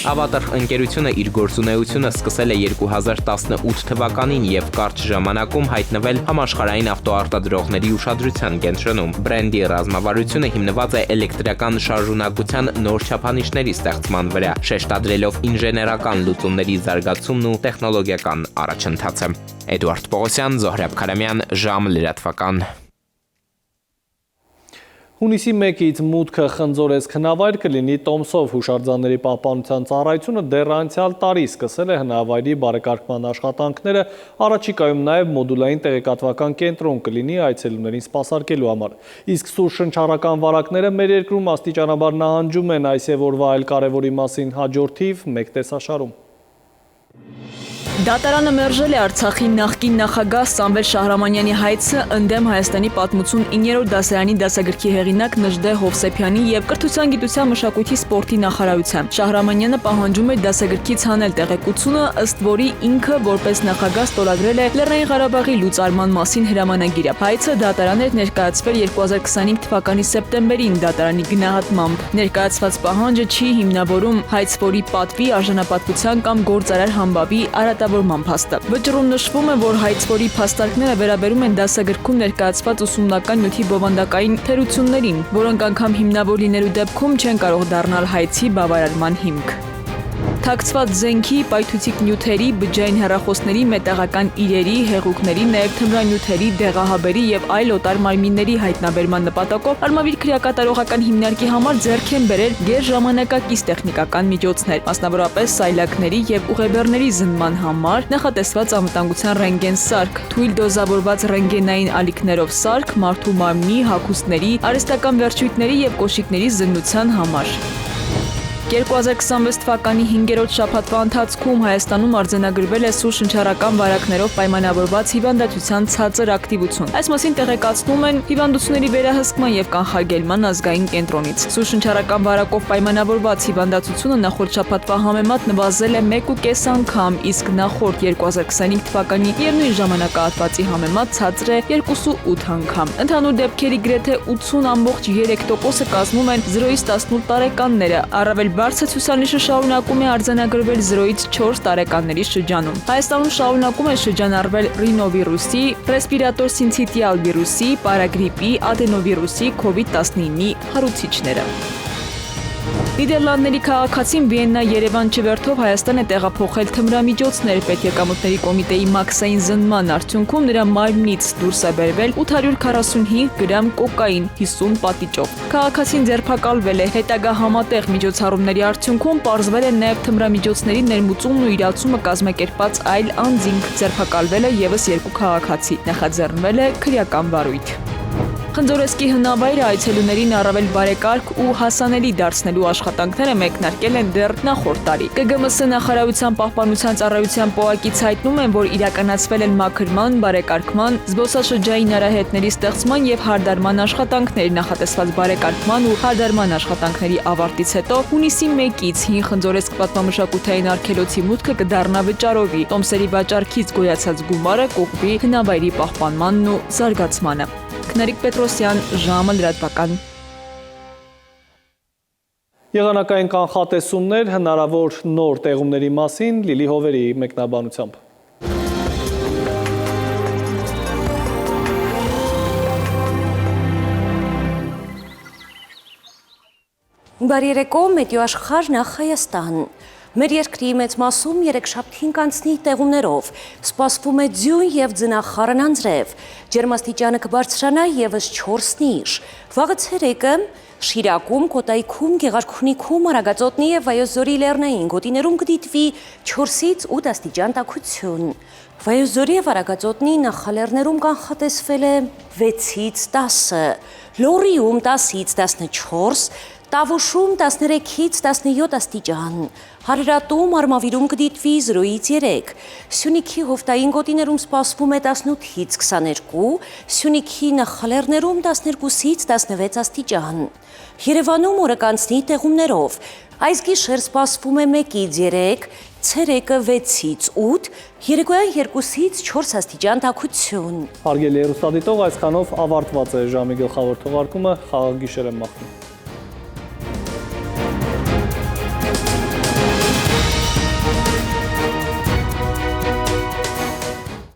Avatar ընկերությունը իր գործունեությունը սկսել է 2018 թվականին եւ կարճ ժամանակում հայտնվել համաշխարհային ավտոարտադրողների ուշադրության կենտրոնում։ Բրենդի ռազմավարությունը հիմնված է էլեկտրական շարժունակության նոր չափանիշների ստեղծման վրա, շեշտադրելով ինժեներական լուծումների զարգացումն ու տեխնոլոգիական առաջընթացը։ Էդուարդ Պողոսյան, Զոհրաբ Քարամյան, ժամ լրատվական։ Հունիսի 1-ից մուտքը խնձորես քնավայր կլինի Տոմսով հուշարձանների պահպանության ծառայությունը դեռ անցյալ տարի սկսել է հնավայրի բարեկարգման աշխատանքները, առաջիկայում նաև մոդուլային տեղեկատվական կենտրոն կլինի այցելուներին սպասարկելու համար։ Իսկ սուր շնչառական վարակները մեր երկրում աստիճանաբար նահանջում են այս եւ օրվա այլ կարևորի մասին հաջորդիվ մեկ տեսաշարում։ Դատարանը մերժել է Արցախի նախկին նախագահ Սամվել Շահրամանյանի հայցը ընդդեմ Հայաստանի պատմություն 9-րդ դասարանի դասագրքի հեղինակ Նժդե Հովսեփյանի եւ Կրթության, գիտության, մշակույթի, սպորտի նախարարության։ Շահրամանյանը պահանջում էր դասագրքից հանել տեղեկությունը, ըստ որի ինքը որպես նախագահ ստորագրել է Լեռնային Ղարաբաղի լուծարման մասին հրամանագիրը։ Հայցը դատարան էր ներկայացվել 2025 թվականի սեպտեմբերին դատարանի գնահատմամբ։ Ներկայացված պահանջը չի հիմնավորում հայցվորի պատվի, արժանապատվության կամ գործարար համբավի արատավորման փաստը։ Վճռում նշվում է, որ հայցվորի փաստարկները վերաբերում են դասագրքում ներկայացված ուսումնական նյութի բովանդակային թերություններին, որոնք անգամ հիմնավոր լինելու դեպքում չեն կարող դառնալ հայցի բավարարման հիմք։ Թաքցված զենքի, պայթուցիկ նյութերի, բջջային հեռախոսների, մետաղական իրերի, հեղուկների, նաև թմրանյութերի, դեղահաբերի եւ այլ օտար մարմինների հայտնաբերման նպատակով Արմավիր քրեակատարողական հիմնարկի համար ձեռք են բերել գերժամանակակից տեխնիկական միջոցներ, մասնավորապես սայլակների եւ ուղեբեռների զննման համար նախատեսված անվտանգության ռենտգեն սարք, թույլ դոզավորված ռենտգենային ալիքներով սարք, մարդու մարմնի, հագուստների, արհեստական վերջույթների եւ կոշիկների զննության համար։ 2026 թվականի 5-րդ շաբաթվա ընթացքում Հայաստանում արձանագրվել է սուր շնչառական վարակներով պայմանավորված հիվանդացության ցածր ակտիվություն։ Այս մասին տեղեկացնում են հիվանդությունների վերահսկման եւ կանխարգելման ազգային կենտրոնից։ Սուր շնչառական վարակով պայմանավորված հիվանդացությունը նախորդ շաբաթվա համեմատ նվազել է 1.5 անգամ, իսկ նախորդ 2025 թվականի միևնույն ժամանակահատվածի համեմատ ցածր է 2.8 անգամ։ Ընդհանուր դեպքերի գրեթե 80.3%-ը կազմում են 0-ից 18 տարեկանները, առավել բարձր ցուցանիշը շարունակում է արձանագրվել 0-ից 4 տարեկանների շրջանում։ Հայաստանում շարունակում է շրջանառվել ռինովիրուսի, ռեսպիրատոր սինցիտիալ վիրուսի, պարագրիպի, ադենովիրուսի, COVID-19-ի հարուցիչները։ Նիդերլանդների քաղաքացին Վիեննա-Երևան չվերթով Հայաստան է տեղափոխել թմրամիջոցներ պետեկամուտների կոմիտեի մաքսային զննման արդյունքում նրա մարմնից դուրս է բերվել 845 գրամ կոկային 50 պատիճով։ Քաղաքացին ձերբակալվել է, հետագա համատեղ միջոցառումների արդյունքում պարզվել է նաև թմրամիջոցների ներմուծումն ու իրացումը կազմակերպած այլ անձինք, ձերբակալվել է ևս 2 քաղաքացի, նախաձեռնվել է քրեական վարույթ։ Խնձորեսկի հնավայրը այցելուներին առավել բարեկարգ ու հասանելի դարձնելու աշխատանքները մեկնարկել են դեռ նախորդ տարի։ ԿԳՄՍ նախարարության պահպանության ծառայության պոակից հայտնում են, որ իրականացվել են մաքրման, բարեկարգման, զբոսաշրջային արահետների ստեղծման եւ հարդարման աշխատանքներ, նախատեսված բարեկարգման ու հարդարման աշխատանքների ավարտից հետո հունիսի 1-ից հին Խնձորեսկ պատմամշակութային արգելոցի մուտքը կդառնա վճարովի, տոմսերի վաճառքից գոյացած գումարը կուղղվի հնավայրի պահպանմանն ու զարգացմանը։ Քնարիկ Պետրոսյան, ժամը լրատվական։ Եղանակային կանխատեսումներ հնարավոր նոր տեղումների մասին Լիլի Հովերի մեկնաբանությամբ։ Բարի երեկո, մեթեոաշխարհ նախ Հայաստան։ Մեր երկրի մեծ մասում երեքշաբթին կանցնի տեղումներով, սպասվում է ձյուն եւ ձնախառն անձրև, ջերմաստիճանը կբարձրանա եւս 4-ից։ Վաղը ցերեկը Շիրակում, Կոտայքում, Գեղարքունիքում, Արագածոտնի եւ Վայոց-Ձորի լեռնային գոտիներում կդիտվի 4-ից 8 աստիճան տաքություն։ Վայոց-Ձորի եւ Արագածոտնի նախալեռներում կանխատեսվել է 6-ից 10, Լոռիում 10-ից 14, Տավուշում 13-ից 17 աստիճան, Հարարատում, Արմավիրում կդիտվի 0-ից 3, Սյունիքի հովտային գոտիներում սպասվում է 18-ից 22, Սյունիքի նախալեռներում 12-ից 16 աստիճան, Երևանում օրը կանցնի տեղումներով, այս գիշեր սպասվում է 1-ից 3, ցերեկը 6-ից 8, երեկոյան 2-ից 4 աստիճան տաքություն։ Հարգելի հեռուստադիտող, այսքանով ավարտված է ժամի գլխավոր թողարկումը, խաղաղ գիշեր եմ մաղթում։